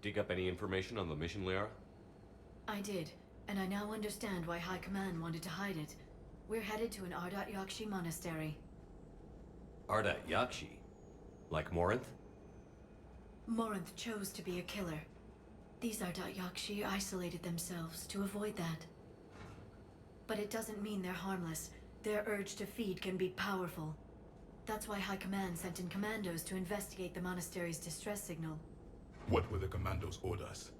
Dig up any information on the mission, Liara? I did, and I now understand why High Command wanted to hide it. We're headed to an Ardat Yakshi monastery. Ardat Yakshi? Like Morinth? Morinth chose to be a killer. These Ardat Yakshi isolated themselves to avoid that. But it doesn't mean they're harmless. Their urge to feed can be powerful. That's why High Command sent in commandos to investigate the monastery's distress signal. What were the commandos' orders?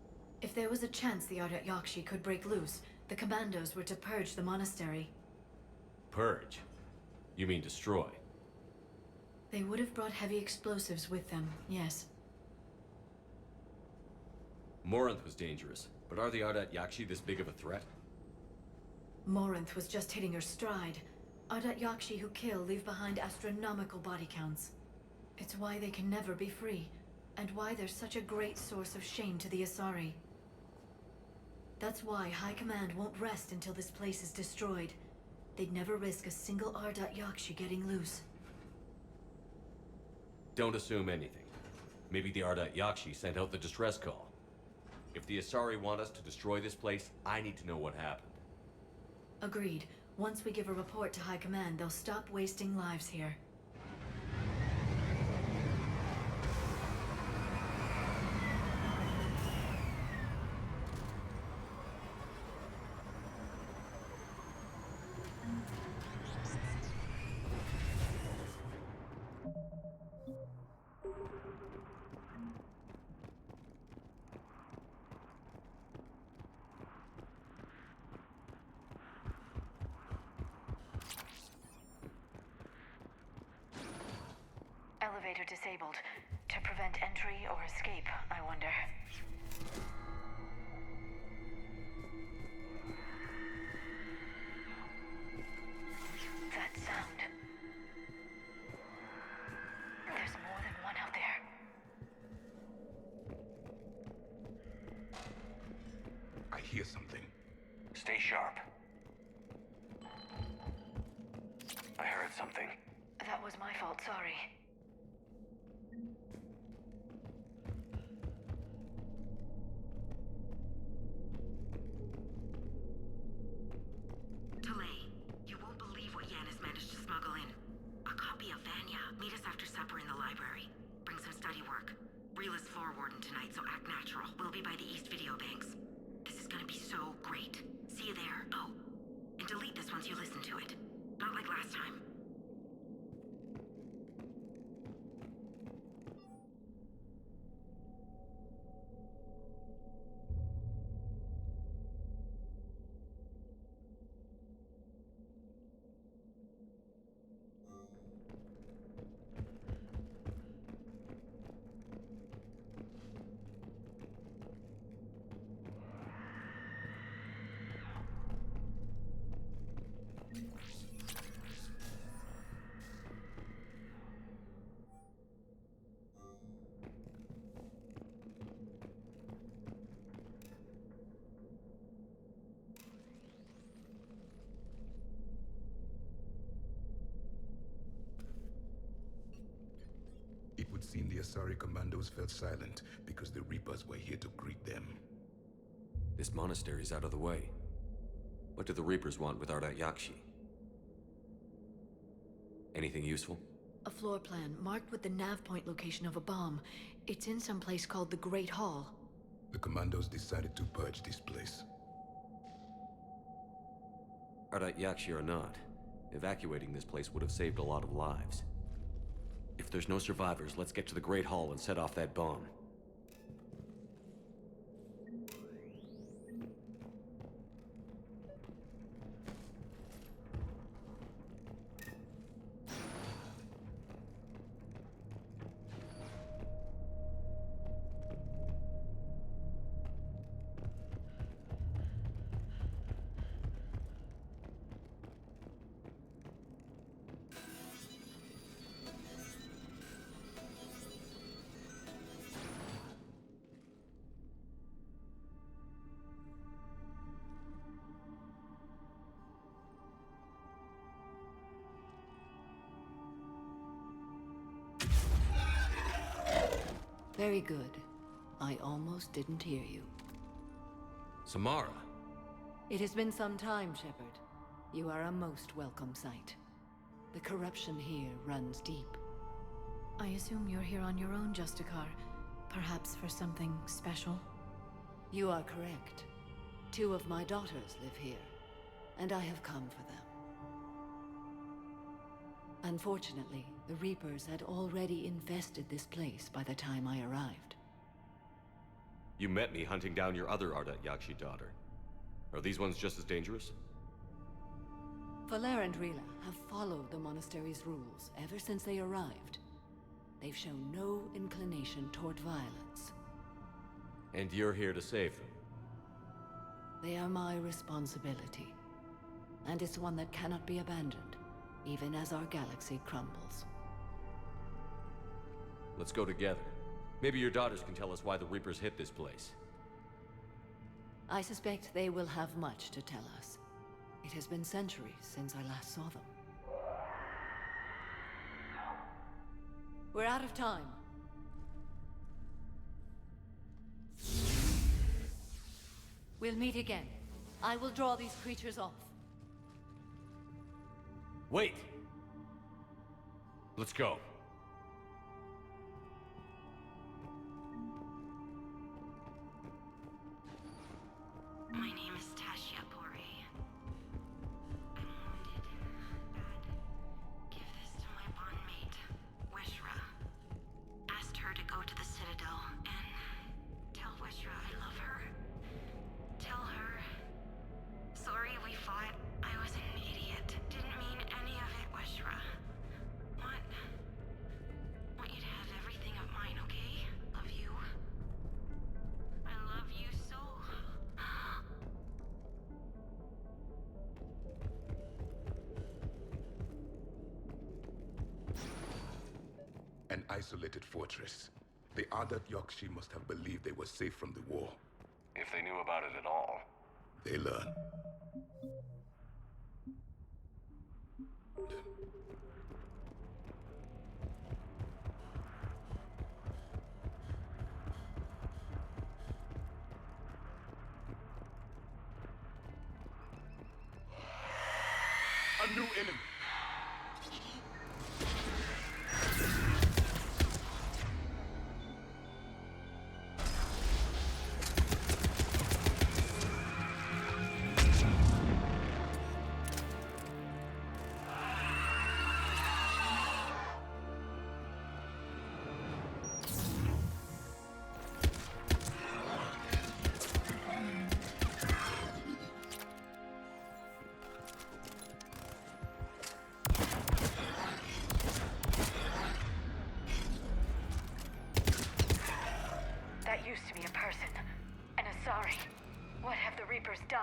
If there was a chance the Ardat Yakshi could break loose, the commandos were to purge the monastery. Purge? You mean destroy? They would have brought heavy explosives with them, yes. Morinth was dangerous, but are the Ardat Yakshi this big of a threat? Morinth was just hitting her stride. Ardat Yakshi who kill leave behind astronomical body counts. It's why they can never be free, and why they're such a great source of shame to the Asari. That's why High Command won't rest until this place is destroyed. They'd never risk a single Ardat Yakshi getting loose. Don't assume anything. Maybe the Ardat Yakshi sent out the distress call. If the Asari want us to destroy this place, I need to know what happened. Agreed. Once we give a report to High Command, they'll stop wasting lives here. Elevator disabled. To prevent entry or escape, I wonder. That sound. There's more than one out there. I hear something. Stay sharp. I heard something. That was my fault, sorry. You won't believe what Yan has managed to smuggle in. A copy of Vanya. Meet us after supper in the library. Bring some study work. Reel is floor warden tonight, so act natural. We'll be by the East Video Banks. This is gonna be so great. See you there. Oh, and delete this once you listen to it. Not like last time. Asari commandos fell silent because the Reapers were here to greet them. This monastery's out of the way. What do the Reapers want with Ardat Yakshi? Anything useful? A floor plan marked with the nav point location of a bomb. It's in some place called the Great Hall. The commandos decided to purge this place. Ardat Yakshi or not, evacuating this place would have saved a lot of lives. If there's no survivors, let's get to the Great Hall and set off that bomb. Very good. I almost didn't hear you. Samara! It has been some time, Shepard. You are a most welcome sight. The corruption here runs deep. I assume you're here on your own, Justicar. Perhaps for something special? You are correct. 2 of my daughters live here, and I have come for them. Unfortunately, the Reapers had already infested this place by the time I arrived. You met me hunting down your other Ardat Yakshi daughter. Are these ones just as dangerous? Valer and Rila have followed the monastery's rules ever since they arrived. They've shown no inclination toward violence. And you're here to save them? They are my responsibility. And it's one that cannot be abandoned, even as our galaxy crumbles. Let's go together. Maybe your daughters can tell us why the Reapers hit this place. I suspect they will have much to tell us. It has been centuries since I last saw them. We're out of time. We'll meet again. I will draw these creatures off. Wait! Let's go. My name is Tashia Pore. I'm wounded. Bad. Give this to my bondmate, Weshra. Asked her to go to the Citadel and tell Weshra I love her. Tell her. Sorry we fought. I was an idiot. Didn't mean any of it, Weshra. Want you to have everything of mine, okay? Love you. I love you so. An isolated fortress. The Ardat Yakshi must have believed they were safe from the war. If they knew about it at all. They learn. A new enemy! That used to be a person. An Asari. What have the Reapers done?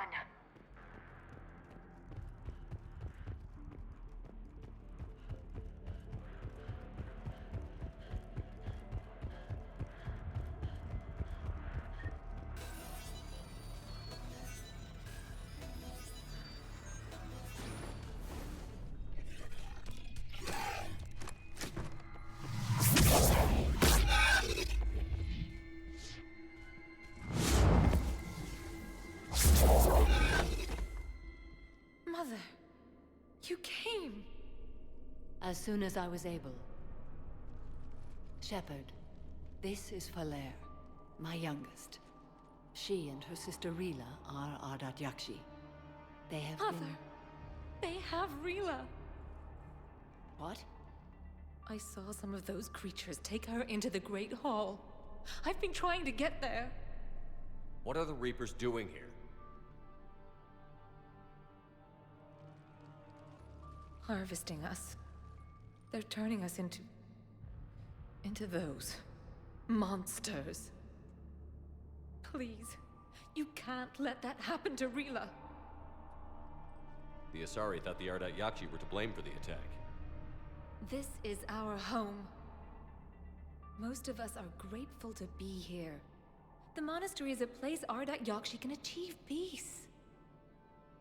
As soon as I was able. Shepard, this is Falair, my youngest. She and her sister Rila are Ardat Yakshi. They have Mother, been... they have Rila. What? I saw some of those creatures take her into the Great Hall. I've been trying to get there. What are the Reapers doing here? Harvesting us. They're turning us into those monsters. Please, you can't let that happen to Rila. The Asari thought the Ardat Yakshi were to blame for the attack. This is our home. Most of us are grateful to be here. The monastery is a place Ardat Yakshi can achieve peace.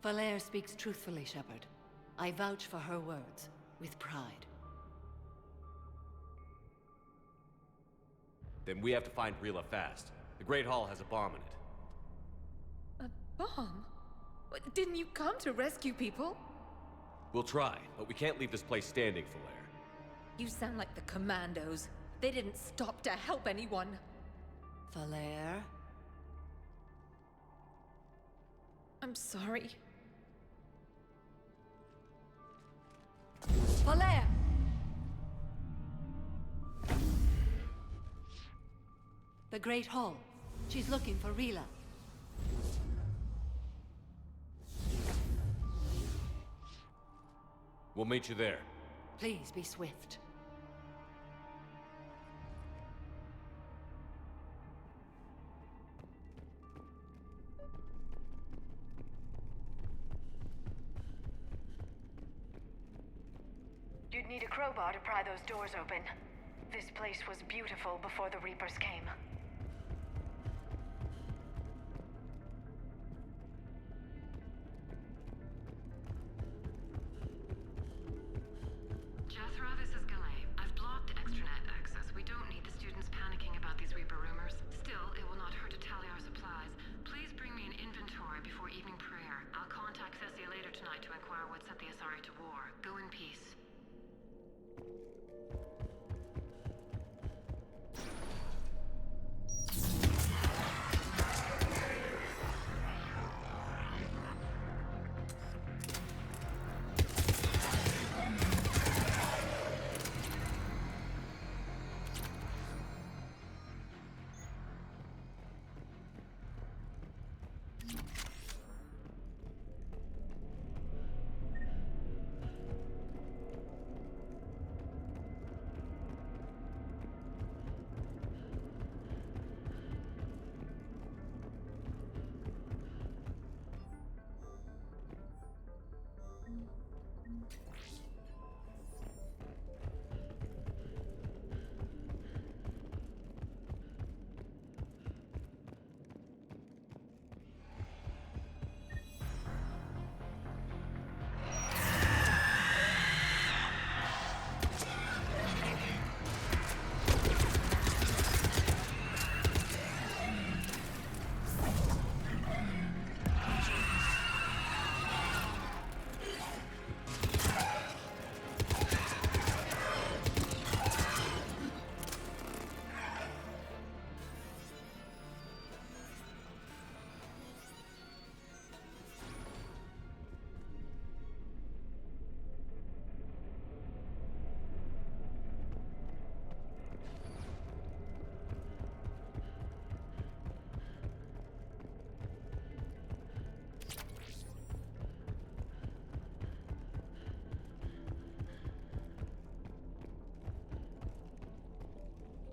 Falair speaks truthfully, Shepard. I vouch for her words, with pride. Then we have to find Rila fast. The Great Hall has a bomb in it. A bomb? What, didn't you come to rescue people? We'll try, but we can't leave this place standing, Falair. You sound like the commandos. They didn't stop to help anyone. Falair? I'm sorry. Falair! The Great Hall. She's looking for Rila. We'll meet you there. Please be swift. You'd need a crowbar to pry those doors open. This place was beautiful before the Reapers came. Jethro, this is Galay. I've blocked extranet access. We don't need the students panicking about these Reaper rumors. Still, it will not hurt to tally our supplies. Please bring me an inventory before evening prayer. I'll contact Cessia later tonight to inquire what set the Asari to war. Go in peace.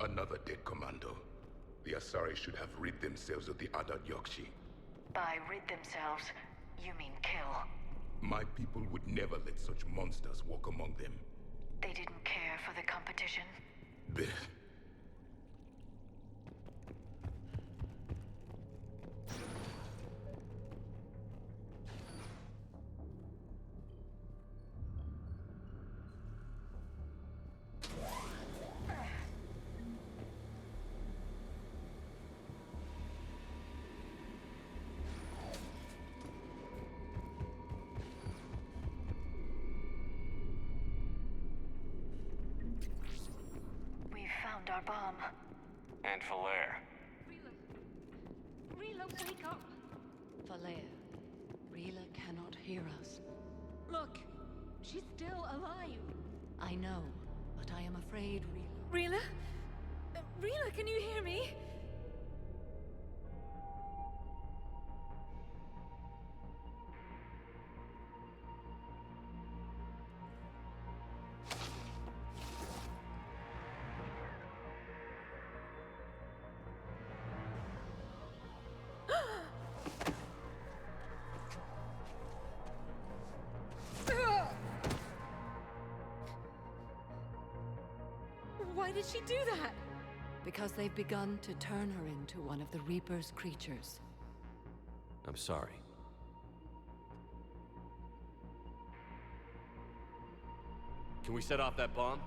Another dead commando. The Asari should have rid themselves of the Ardat Yakshi. By rid themselves, you mean kill. My people would never let such monsters walk among them. They didn't care for the competition. Blech. our bomb. And Falaire. Rila, wake up! Falaire, Rila cannot hear us. Look, she's still alive. I know, but I am afraid, Rila. Rila? Rila, can you hear me? Why did she do that? Because they've begun to turn her into one of the Reaper's creatures. I'm sorry. Can we set off that bomb?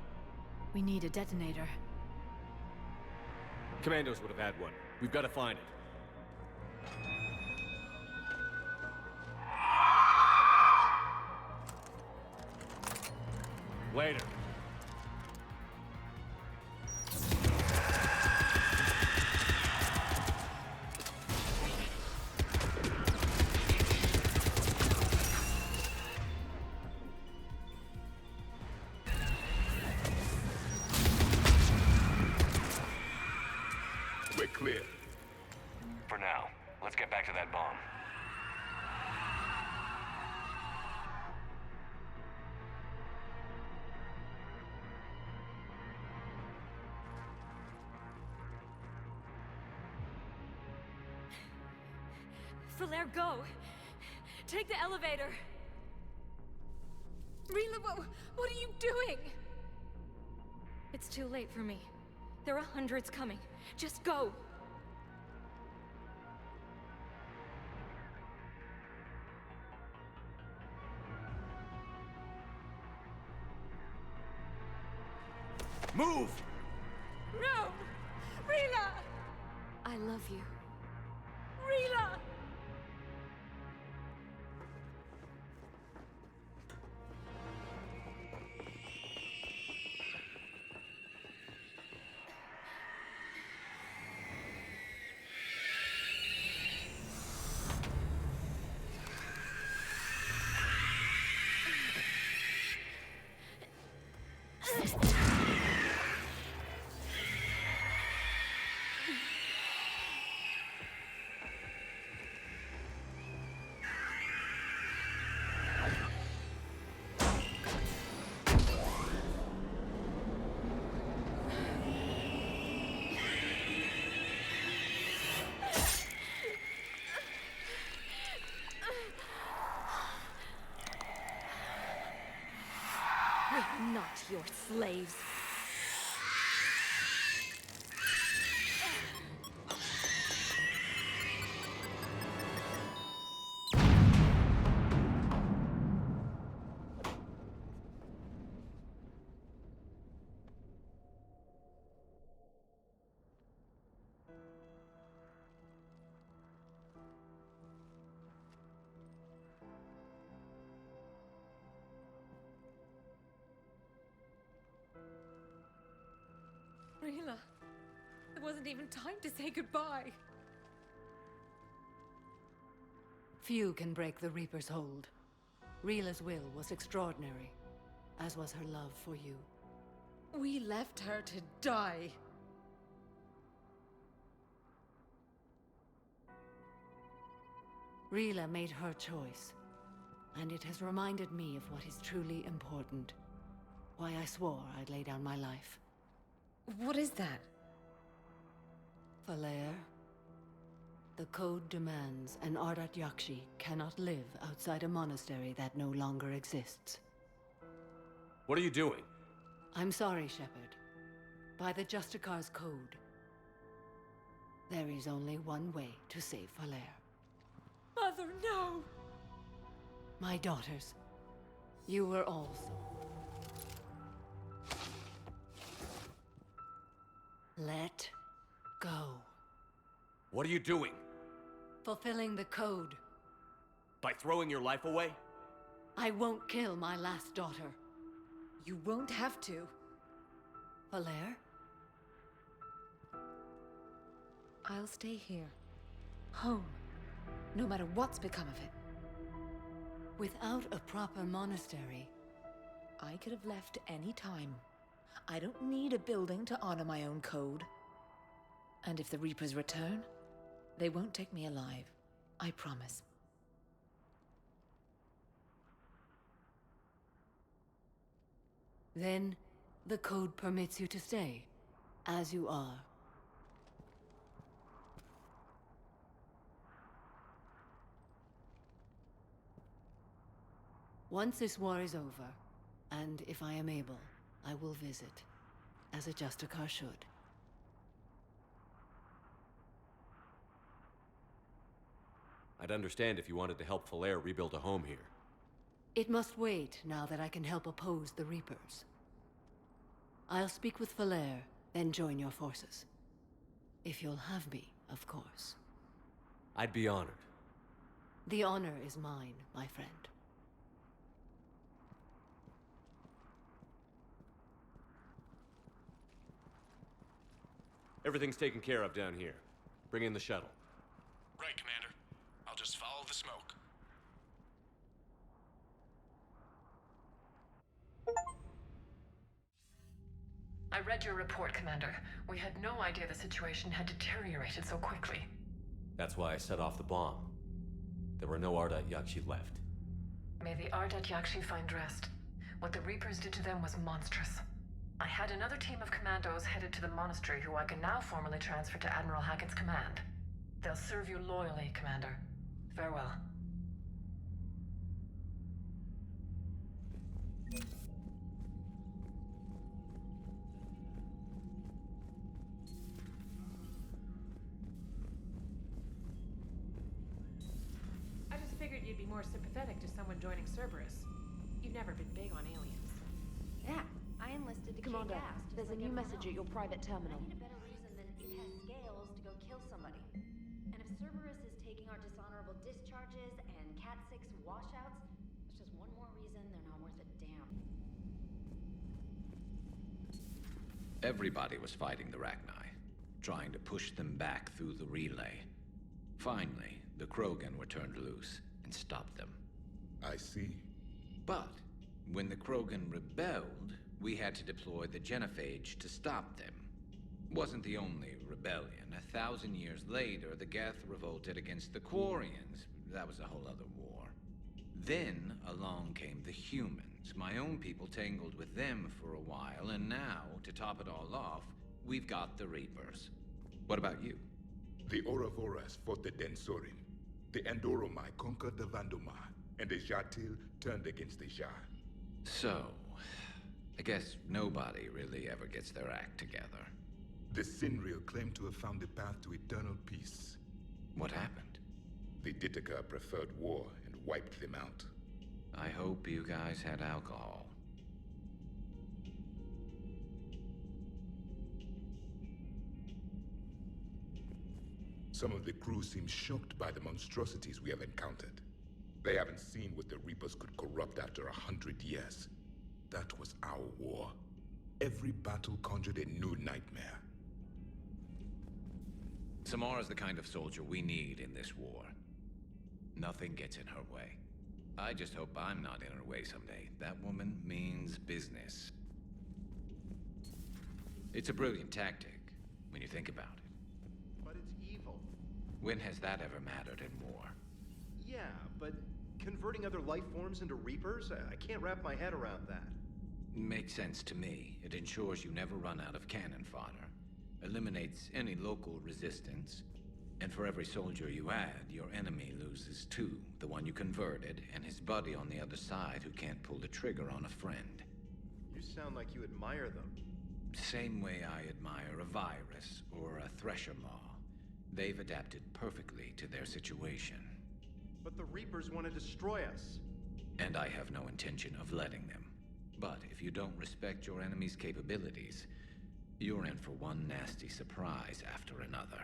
We need a detonator. Commandos would have had one. We've got to find it. Later. We're clear. For now, let's get back to that bomb. Falaire, go! Take the elevator! Rila, what are you doing? It's too late for me. There are hundreds coming. Just go! Move! No! Rila! I love you. Rila! We're not your slaves. Rila, there wasn't even time to say goodbye. Few can break the Reaper's hold. Rila's will was extraordinary, as was her love for you. We left her to die. Rila made her choice, and it has reminded me of what is truly important. Why I swore I'd lay down my life. What is that? Falaire, the code demands an Ardat Yakshi cannot live outside a monastery that no longer exists. What are you doing? I'm sorry, Shepard. By the Justicar's code, there is only one way to save Falaire. Mother, no! My daughters, you were also. Let go. What are you doing? Fulfilling the code. By throwing your life away? I won't kill my last daughter. You won't have to. Falaire? I'll stay here. Home. No matter what's become of it. Without a proper monastery, I could have left any time. I don't need a building to honor my own code. And if the Reapers return, they won't take me alive. I promise. then the code permits you to stay, as you are. Once this war is over, and if I am able, I will visit, as a Justicar should. I'd understand if you wanted to help Falair rebuild a home here. It must wait now that I can help oppose the Reapers. I'll speak with Falair, then join your forces. If you'll have me, of course. I'd be honored. The honor is mine, my friend. Everything's taken care of down here. Bring in the shuttle. Right, Commander. I'll just follow the smoke. I read your report, Commander. We had no idea the situation had deteriorated so quickly. That's why I set off the bomb. There were no Ardat Yakshi left. May the Ardat Yakshi find rest. What the Reapers did to them was monstrous. I had another team of commandos headed to the monastery who I can now formally transfer to Admiral Hackett's command. They'll serve you loyally, Commander. Farewell. I just figured you'd be more sympathetic to someone joining Cerberus. You've never been big on aliens. Yeah, I enlisted to Commander, kick ass. there's a new message at your private terminal. I need a better reason than it has scales to go kill somebody. And if Cerberus is taking our dishonorable discharges and Cat 6 washouts, it's just one more reason they're not worth a damn. Everybody was fighting the Rachni, trying to push them back through the relay. Finally, the Krogan were turned loose and stopped them. I see. But when the Krogan rebelled, we had to deploy the Genophage to stop them. Wasn't the only rebellion. 1,000 years later, the Geth revolted against the Quarians. That was a whole other war. Then along came the humans. My own people tangled with them for a while, and now, to top it all off, we've got the Reapers. What about you? The Ouroboros fought the Densorin. The Andoromai conquered the Vandomar, and the Jatil turned against the Jar. So, I guess nobody really ever gets their act together. The Sinreal claimed to have found the path to eternal peace. What happened? The Ditaka preferred war and wiped them out. I hope you guys had alcohol. Some of the crew seem shocked by the monstrosities we have encountered. They haven't seen what the Reapers could corrupt after 100 years. That was our war. Every battle conjured a new nightmare. Samara's the kind of soldier we need in this war. Nothing gets in her way. I just hope I'm not in her way someday. That woman means business. It's a brilliant tactic, when you think about it. But it's evil. When has that ever mattered in war? Yeah, but converting other life forms into Reapers? I can't wrap my head around that. Makes sense to me. It ensures you never run out of cannon fodder. Eliminates any local resistance. And for every soldier you add, your enemy loses two. The one you converted, and his buddy on the other side who can't pull the trigger on a friend. You sound like you admire them. Same way I admire a virus or a thresher maw. They've adapted perfectly to their situation. But the Reapers want to destroy us. And I have no intention of letting them. But if you don't respect your enemy's capabilities, you're in for one nasty surprise after another.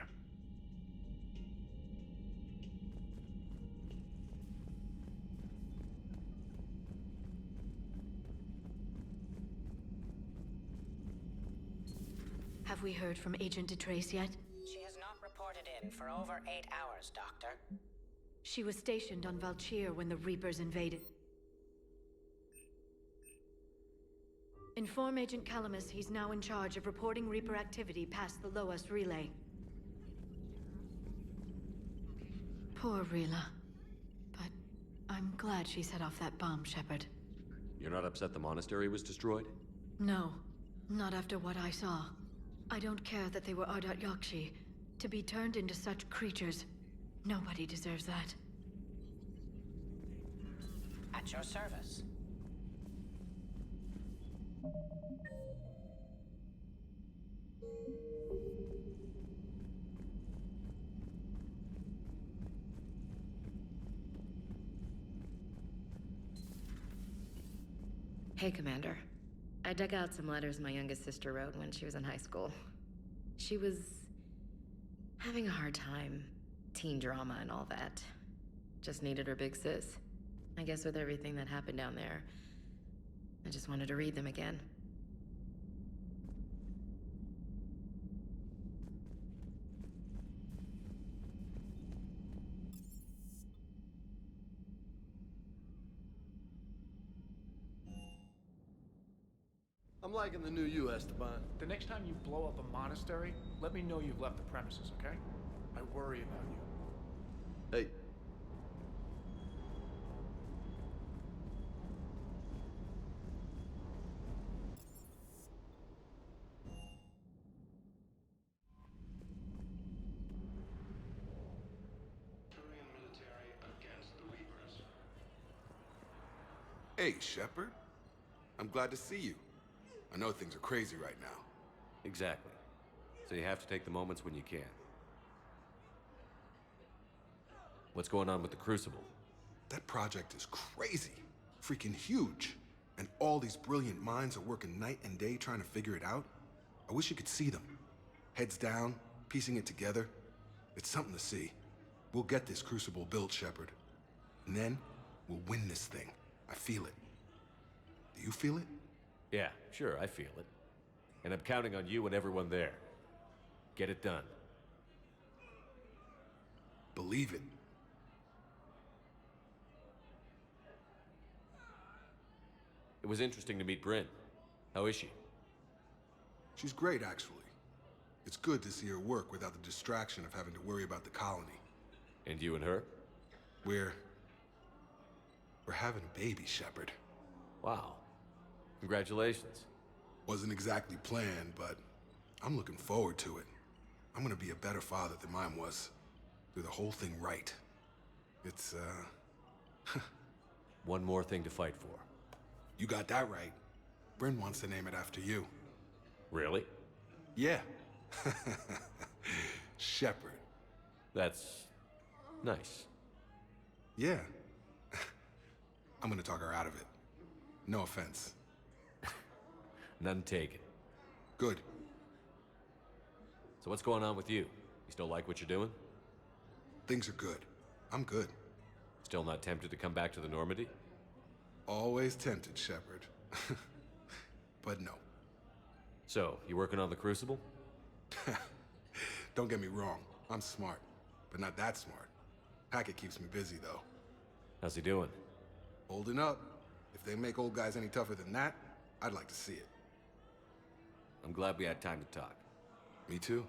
Have we heard from Agent DeTrace yet? She has not reported been for over 8 hours, Doctor. She was stationed on Valchir when the Reapers invaded. Inform Agent Calamus he's now in charge of reporting Reaper activity past the Loas relay. Poor Rila. But I'm glad she set off that bomb, Shepard. You're not upset the monastery was destroyed? No, not after what I saw. I don't care that they were Ardat Yakshi. To be turned into such creatures, nobody deserves that. At your service. Hey, Commander. I dug out some letters my youngest sister wrote when she was in high school. She was having a hard time. Teen drama and all that. Just needed her big sis. I guess with everything that happened down there, I just wanted to read them again. I'm liking the new you, Esteban. The next time you blow up a monastery, let me know you've left the premises, okay? I worry about you. Hey. Hey, Shepard. I'm glad to see you. I know things are crazy right now. Exactly. So you have to take the moments when you can. What's going on with the Crucible? That project is crazy. Freaking huge. And all these brilliant minds are working night and day trying to figure it out. I wish you could see them. Heads down, piecing it together. It's something to see. We'll get this Crucible built, Shepard. And then, we'll win this thing. I feel it. Do you feel it? Yeah, sure, I feel it. And I'm counting on you and everyone there. Get it done. Believe it. It was interesting to meet Bryn. How is she? She's great, actually. It's good to see her work without the distraction of having to worry about the colony. And you and her? We're having a baby, Shepard. Wow. Congratulations. Wasn't exactly planned, but I'm looking forward to it. I'm gonna be a better father than mine was. Do the whole thing right. It's, One more thing to fight for. You got that right. Bryn wants to name it after you. Really? Yeah. Shepard. That's nice. Yeah. I'm gonna talk her out of it. No offense. None taken. Good. So what's going on with you? You still like what you're doing? Things are good. I'm good. Still not tempted to come back to the Normandy? Always tempted, Shepard. But no. So, you working on the Crucible? Don't get me wrong. I'm smart. But not that smart. Hackett keeps me busy, though. How's he doing? Holding up. If they make old guys any tougher than that, I'd like to see it. I'm glad we had time to talk. Me too.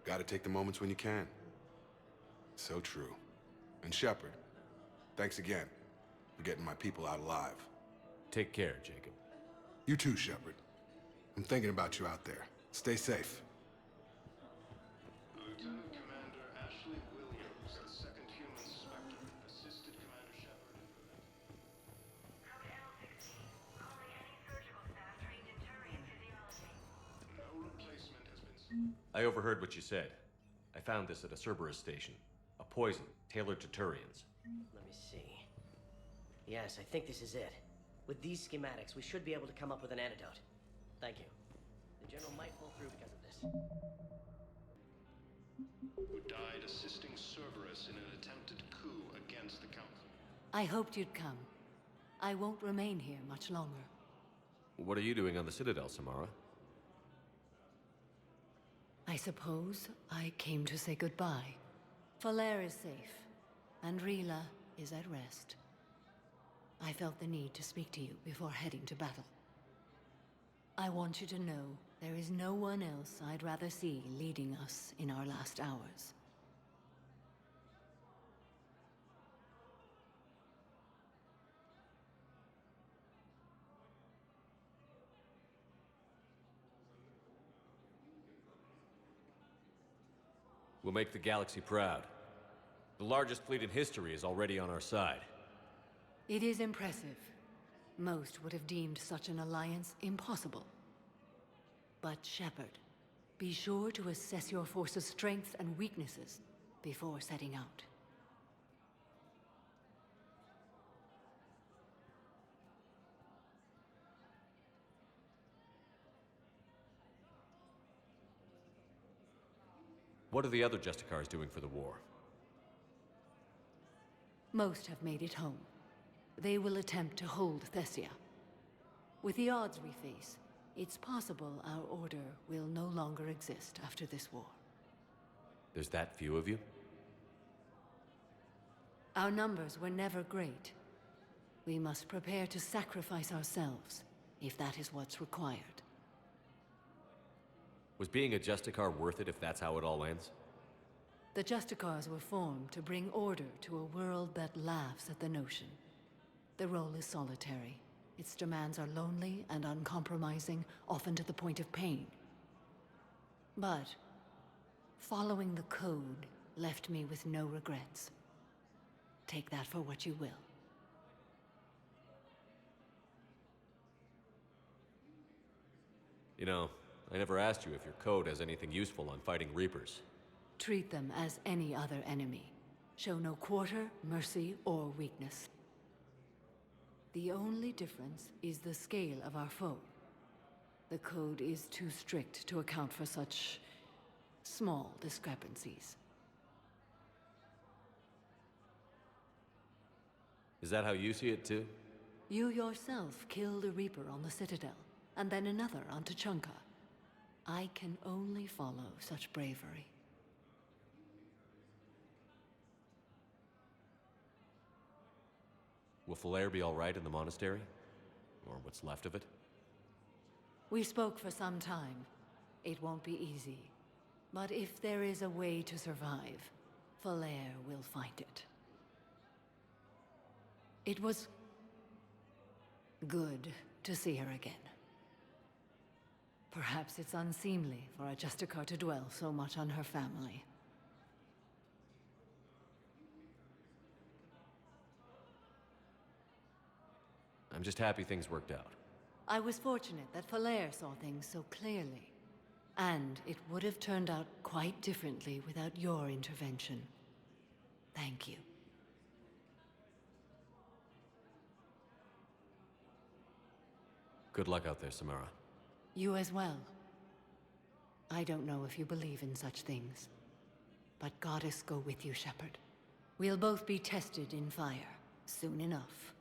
Gotta take the moments when you can. So true. And Shepard, thanks again for getting my people out alive. Take care, Jacob. You too, Shepard. I'm thinking about you out there. Stay safe. Lieutenant Commander Ashley Williams, the second human Spectre, assisted Commander Shepard in No replacement has been... I overheard what you said. I found this at a Cerberus station. A poison tailored to Turians. Let me see. Yes, I think this is it. With these schematics, we should be able to come up with an antidote. Thank you. The General might pull through because of this. Who died assisting Cerberus in an attempted coup against the Council. I hoped you'd come. I won't remain here much longer. What are you doing on the Citadel, Samara? I suppose I came to say goodbye. Falair is safe, and Rila is at rest. I felt the need to speak to you before heading to battle. I want you to know there is no one else I'd rather see leading us in our last hours. We'll make the galaxy proud. The largest fleet in history is already on our side. It is impressive. Most would have deemed such an alliance impossible. But Shepard, be sure to assess your force's strengths and weaknesses before setting out. What are the other Justicars doing for the war? Most have made it home. They will attempt to hold Thessia. With the odds we face, it's possible our order will no longer exist after this war. There's that few of you? Our numbers were never great. We must prepare to sacrifice ourselves, if that is what's required. Was being a Justicar worth it if that's how it all ends? The Justicars were formed to bring order to a world that laughs at the notion. The role is solitary. Its demands are lonely and uncompromising, often to the point of pain. But following the code left me with no regrets. Take that for what you will. You know, I never asked you if your code has anything useful on fighting Reapers. Treat them as any other enemy. Show no quarter, mercy, or weakness. The only difference is the scale of our foe. The code is too strict to account for such small discrepancies. Is that how you see it too? You yourself killed a Reaper on the Citadel, and then another on Tuchanka. I can only follow such bravery. Will Falair be all right in the monastery? Or what's left of it? We spoke for some time. It won't be easy. But if there is a way to survive, Falair will find it. It was good to see her again. Perhaps it's unseemly for a Justicar to dwell so much on her family. I'm just happy things worked out. I was fortunate that Falair saw things so clearly. And it would have turned out quite differently without your intervention. Thank you. Good luck out there, Samara. You as well. I don't know if you believe in such things, but Goddess go with you, Shepard. We'll both be tested in fire, soon enough.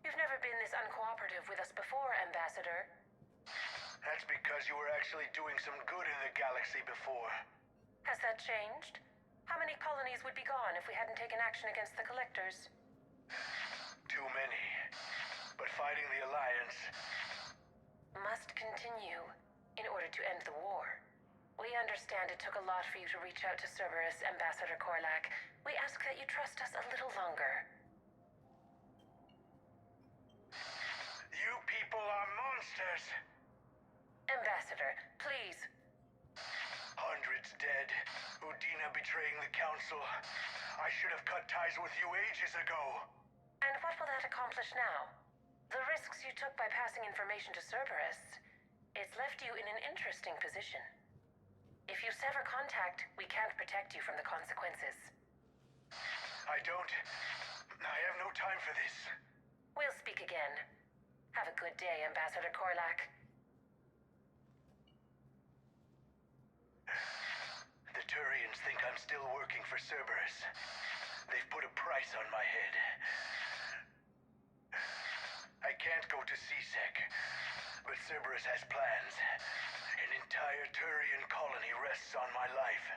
You've never been this uncooperative with us before, Ambassador. That's because you were actually doing some good in the galaxy before. Has that changed? How many colonies would be gone if we hadn't taken action against the Collectors? Too many. But fighting the Alliance... must continue in order to end the war. We understand it took a lot for you to reach out to Cerberus, Ambassador Korlak. We ask that you trust us a little longer. You people are monsters! Ambassador, please. Hundreds dead. Udina betraying the Council. I should have cut ties with you ages ago. And what will that accomplish now? The risks you took by passing information to Cerberus, it's left you in an interesting position. If you sever contact, we can't protect you from the consequences. I don't... I have no time for this. We'll speak again. Have a good day, Ambassador Korlak. The Turians think I'm still working for Cerberus. They've put a price on my head. I can't go to C-Sec, but Cerberus has plans. An entire Turian colony rests on my life.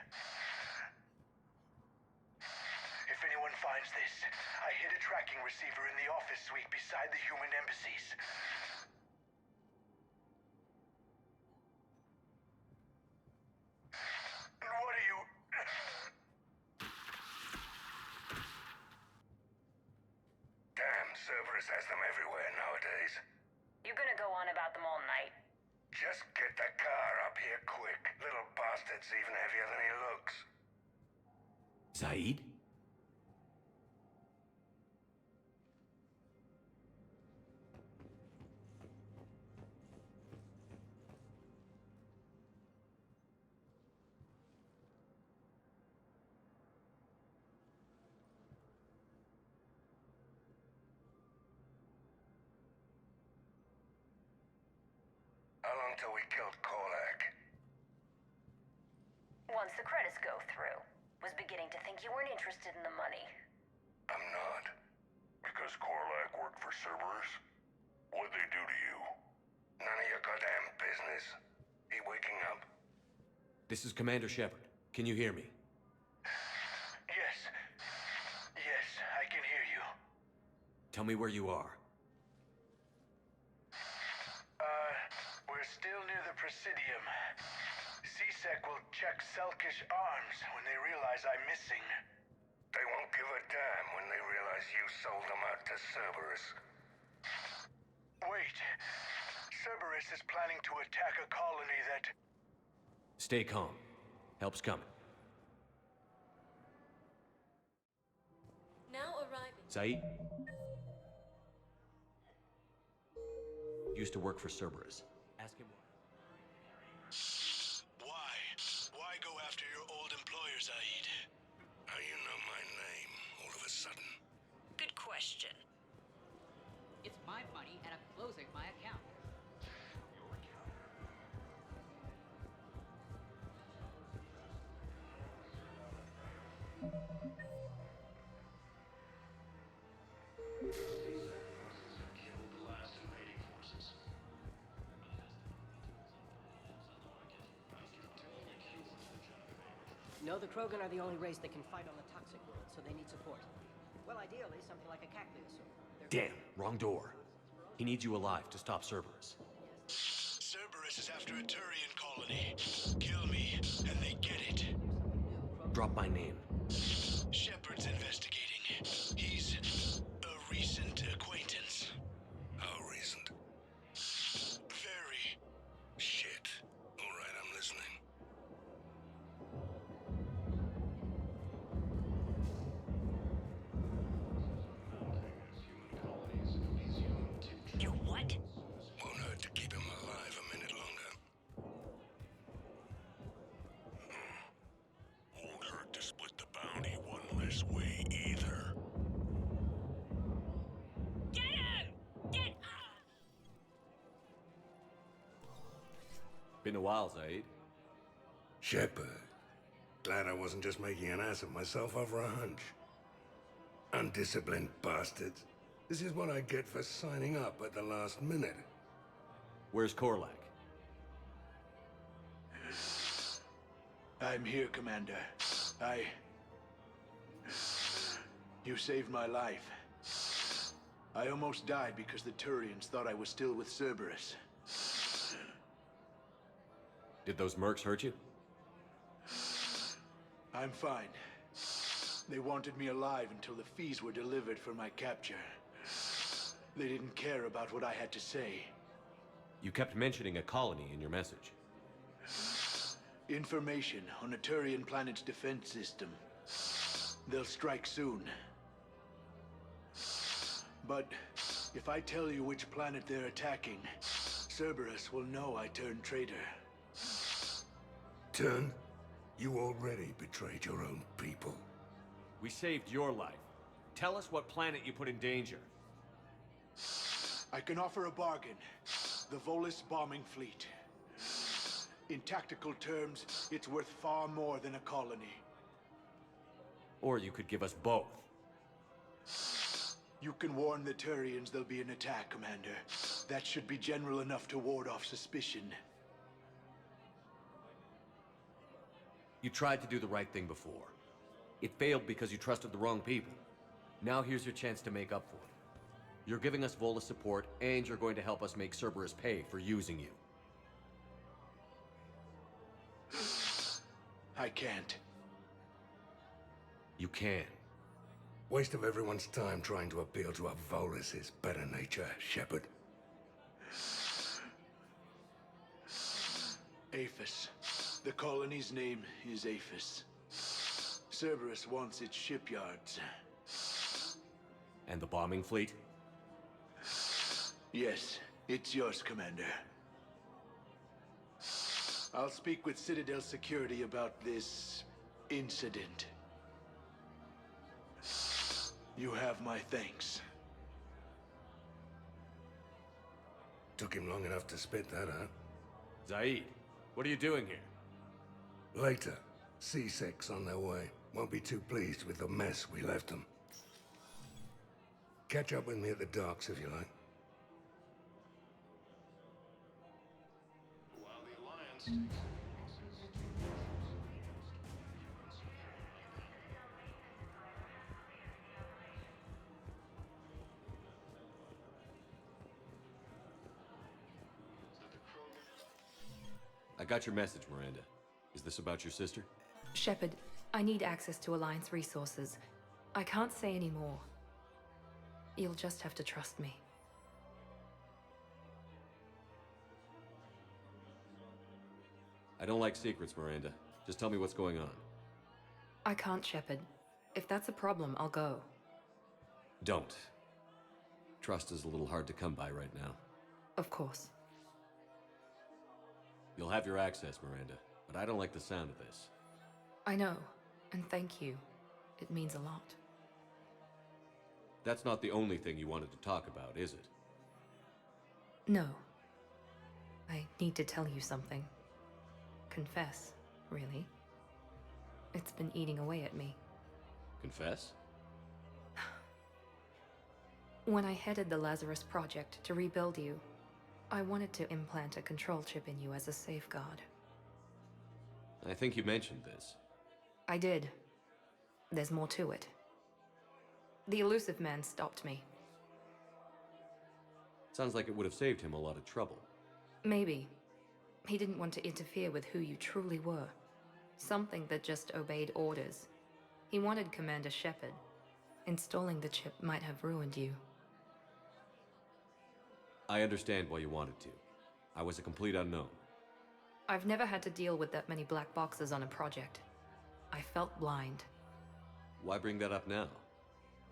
If anyone finds this, I hid a tracking receiver in the office suite beside the human embassies. And what are you... Damn, Cerberus has them everywhere nowadays. You're gonna go on about them all night. Just get the car up here quick. Little bastard's even heavier than he looks. Saeed? How long till we killed Korlak? Once the credits go through. Was beginning to think you weren't interested in the money. I'm not. Because Korlak worked for Cerberus? What'd they do to you? None of your goddamn business. He waking up? This is Commander Shepard. Can you hear me? Yes. Yes, I can hear you. Tell me where you are. We're still near the Presidium. C-Sec will check Selkish arms when they realize I'm missing. They won't give a damn when they realize you sold them out to Cerberus. Wait. Cerberus is planning to attack a colony that... Stay calm. Help's coming. Now arriving. Saeed? Used to work for Cerberus. Ask him why. Why go after your old employer, Zaid? How you know my name all of a sudden? Good question. It's my money and I'm closing my account. No, the Krogan are the only race that can fight on the toxic world, so they need support. Well, ideally, something like a cactuosaur. Damn, wrong door. He needs you alive to stop Cerberus. Cerberus is after a Turian colony. Kill me, and they get it. Drop my name. Shepard's investigating. He's a recent acquaintance. How recent? Very. Shit. All right, I'm listening. You what? Won't hurt to keep him alive a minute longer. Won't hurt to split the bounty one less way either. Get him! Get Been a while, Zaid. Shepard. Glad I wasn't just making an ass of myself over a hunch. Undisciplined bastards. This is what I get for signing up at the last minute. Where's Korlak? I'm here, Commander. You saved my life. I almost died because the Turians thought I was still with Cerberus. Did those mercs hurt you? I'm fine. They wanted me alive until the fees were delivered for my capture. They didn't care about what I had to say. You kept mentioning a colony in your message. Information on a Turian planet's defense system. They'll strike soon. But if I tell you which planet they're attacking, Cerberus will know I turned traitor. turned? You already betrayed your own people. We saved your life. Tell us what planet you put in danger. I can offer a bargain. The Volus bombing fleet. In tactical terms, it's worth far more than a colony. Or you could give us both. You can warn the Turians there'll be an attack, Commander. That should be general enough to ward off suspicion. You tried to do the right thing before. It failed because you trusted the wrong people. Now here's your chance to make up for it. You're giving us Volus support, and you're going to help us make Cerberus pay for using you. I can't. You can. Waste of everyone's time trying to appeal to a Volus's better nature, Shepard. Aphis. The colony's name is Aphis. Cerberus wants its shipyards. And the bombing fleet? Yes, it's yours, Commander. I'll speak with Citadel Security about this incident. You have my thanks. Took him long enough to spit that out. Zaid, what are you doing here? Later. C6 on their way. Won't be too pleased with the mess we left them. Catch up with me at the docks if you like. While the Alliance takes... I got your message, Miranda. Is this about your sister? Shepard, I need access to Alliance resources. I can't say any more. You'll just have to trust me. I don't like secrets, Miranda. Just tell me what's going on. I can't, Shepard. If that's a problem, I'll go. Don't. Trust is a little hard to come by right now. Of course. You'll have your access, Miranda, but I don't like the sound of this. I know, and thank you. It means a lot. That's not the only thing you wanted to talk about, is it? No. I need to tell you something. Confess, really. It's been eating away at me. Confess? When I headed the Lazarus Project to rebuild you, I wanted to implant a control chip in you as a safeguard. I think you mentioned this. I did. There's more to it. The elusive man stopped me. Sounds like it would have saved him a lot of trouble. Maybe. He didn't want to interfere with who you truly were. Something that just obeyed orders. He wanted Commander Shepard. Installing the chip might have ruined you. I understand why you wanted to. I was a complete unknown. I've never had to deal with that many black boxes on a project. I felt blind. Why bring that up now?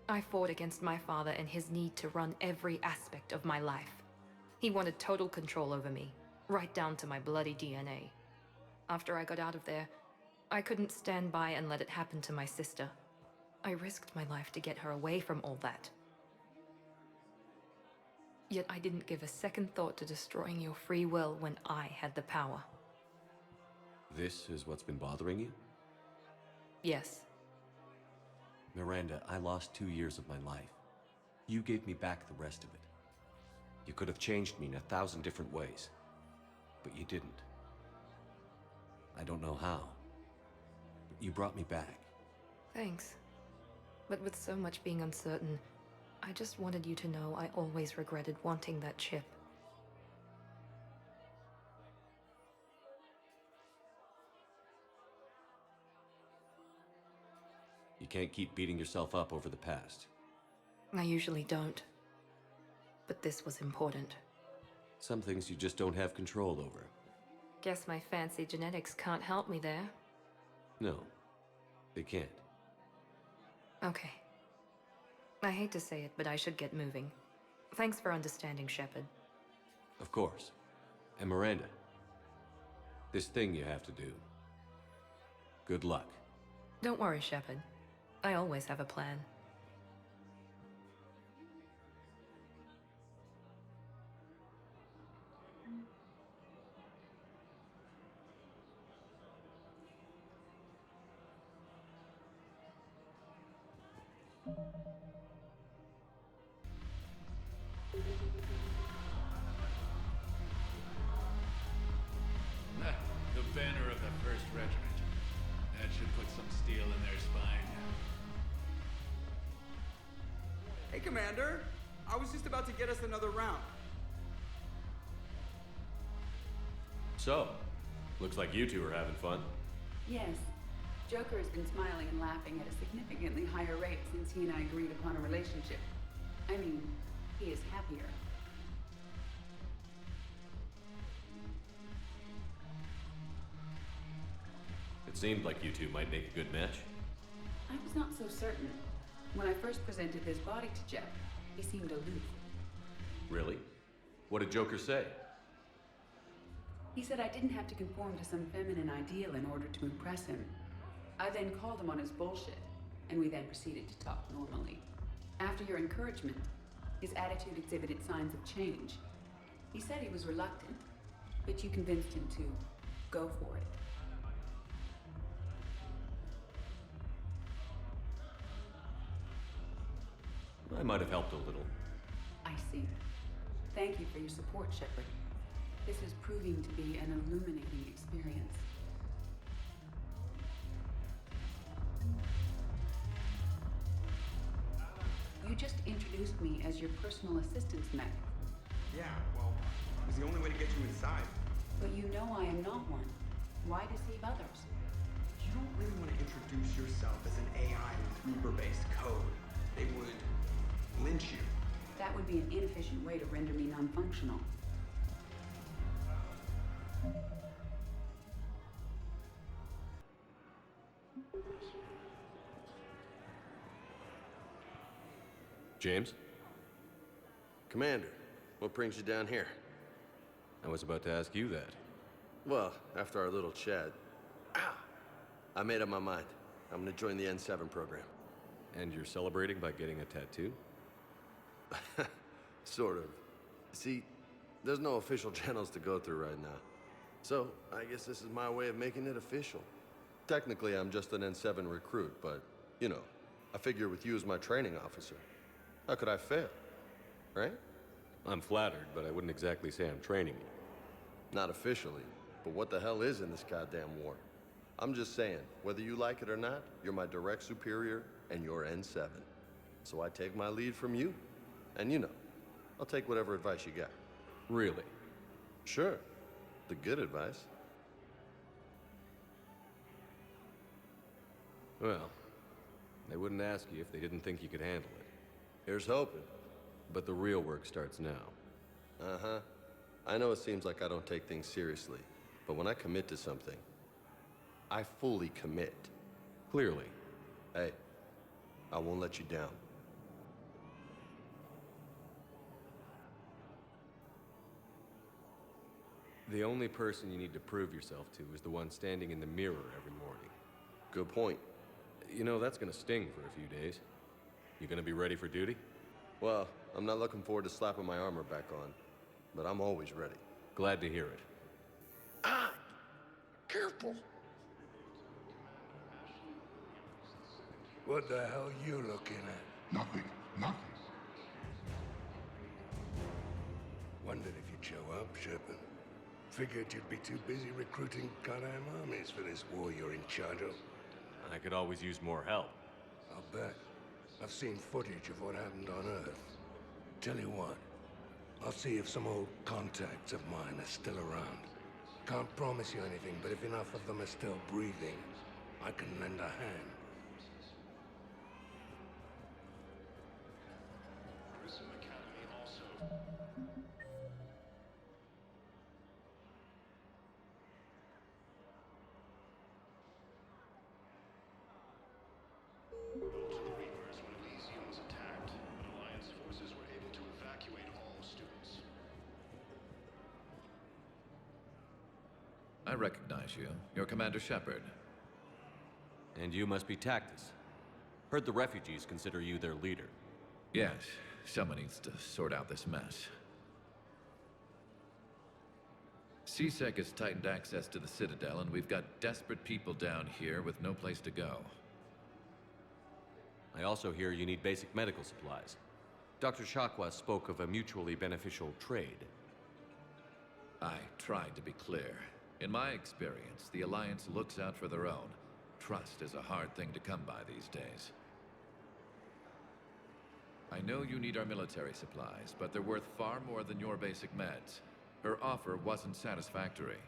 I fought against my father and his need to run every aspect of my life. He wanted total control over me, right down to my bloody DNA. After I got out of there, I couldn't stand by and let it happen to my sister. I risked my life to get her away from all that. Yet I didn't give a second thought to destroying your free will when I had the power. This is what's been bothering you? Yes. Miranda, I lost 2 years of my life. You gave me back the rest of it. You could have changed me in 1,000 different ways, but you didn't. I don't know how, but you brought me back. Thanks. But with so much being uncertain, I just wanted you to know I always regretted wanting that chip. You can't keep beating yourself up over the past. I usually don't. But this was important. Some things you just don't have control over. Guess my fancy genetics can't help me there. No, they can't. Okay. I hate to say it, but I should get moving. Thanks for understanding, Shepard. Of course. And Miranda, this thing you have to do, Good luck. Don't worry, Shepard. I always have a plan. The banner of the 1st Regiment. That should put some steel in their spine. Hey, Commander. I was just about to get us another round. So, looks like you two are having fun. Yes. Joker has been smiling and laughing at a significantly higher rate since he and I agreed upon a relationship. I mean, he is happier. It seemed like you two might make a good match. I was not so certain. When I first presented this body to Jeff, he seemed aloof. Really? What did Joker say? He said I didn't have to conform to some feminine ideal in order to impress him. I then called him on his bullshit, and we then proceeded to talk normally. After your encouragement, his attitude exhibited signs of change. He said he was reluctant, but you convinced him to go for it. I might have helped a little. I see. Thank you for your support, Shepard. This is proving to be an illuminating experience. You just introduced me as your personal assistance mech. Yeah, well, it was the only way to get you inside. But you know I am not one. Why deceive others? You don't really want to introduce yourself as an AI with Reaper-based code. They would lynch you. That would be an inefficient way to render me non-functional. James? Commander, what brings you down here? I was about to ask you that. Well, after our little chat, I made up my mind. I'm gonna join the N7 program. And you're celebrating by getting a tattoo? Sort of. See, there's no official channels to go through right now. So, I guess this is my way of making it official. Technically, I'm just an N7 recruit, but, you know, I figure with you as my training officer, how could I fail? Right? I'm flattered, but I wouldn't exactly say I'm training you. Not officially, but what the hell is in this goddamn war? I'm just saying, whether you like it or not, you're my direct superior, and you're N7. So I take my lead from you. And you know, I'll take whatever advice you got. Really? Sure. The good advice. Well, they wouldn't ask you if they didn't think you could handle it. Here's hoping. But the real work starts now. Uh-huh. I know it seems like I don't take things seriously, but when I commit to something, I fully commit. Clearly. Hey, I won't let you down. The only person you need to prove yourself to is the one standing in the mirror every morning. Good point. You know, that's gonna sting for a few days. You gonna be ready for duty? Well, I'm not looking forward to slapping my armor back on, but I'm always ready. Glad to hear it. Ah! Careful! What the hell you looking at? Nothing. Nothing. Wondered if you'd show up, Shepard. Figured you'd be too busy recruiting goddamn armies for this war you're in charge of. I could always use more help. I'll bet. I've seen footage of what happened on Earth. Tell you what, I'll see if some old contacts of mine are still around. Can't promise you anything, but if enough of them are still breathing, I can lend a hand. I recognize you. You're Commander Shepard. And you must be Tactus. Heard the refugees consider you their leader. Yes, someone needs to sort out this mess. CSEC has tightened access to the Citadel, and we've got desperate people down here with no place to go. I also hear you need basic medical supplies. Dr. Shakwa spoke of a mutually beneficial trade. I tried to be clear. In my experience, the Alliance looks out for their own. Trust is a hard thing to come by these days. I know you need our military supplies, but they're worth far more than your basic meds. Her offer wasn't satisfactory.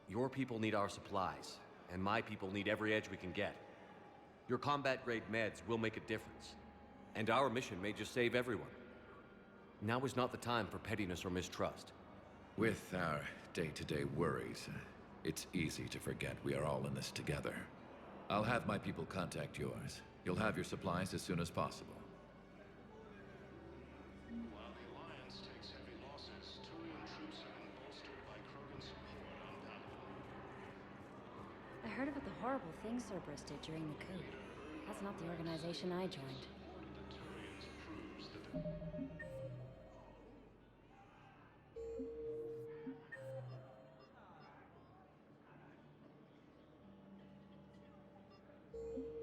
Your people need our supplies, and my people need every edge we can get. Your combat-grade meds will make a difference, and our mission may just save everyone. Now is not the time for pettiness or mistrust. With our day-to-day worries, it's easy to forget we are all in this together. I'll have my people contact yours. You'll have your supplies as soon as possible. While the Alliance takes heavy losses, Turian troops have been bolstered by Krogan support on Paragon. I heard about the horrible things Cerberus did during the coup. That's not the organization I joined.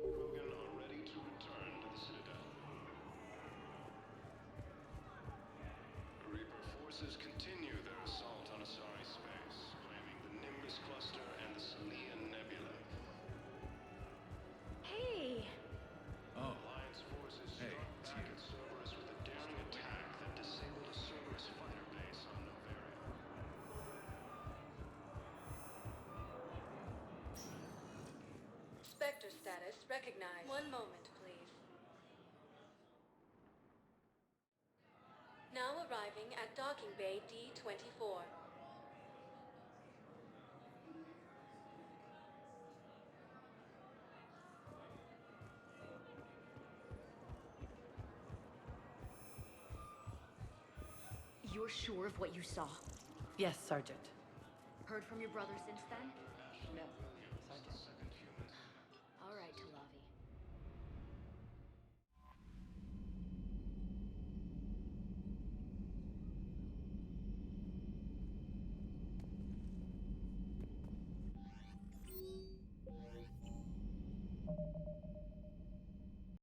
Krogan are ready to return to the Citadel. Reaper forces continue their assault on Asari space, claiming the Nimbus cluster and the Salian Nebula. Hey! Oh. Alliance forces struck back at Cerberus with a daring attack that disabled a Cerberus fighter base on Noveria. Spectre status recognized. One moment, please. Now arriving at docking bay D-24. You're sure of what you saw? Yes, Sergeant. Heard from your brother since then? No.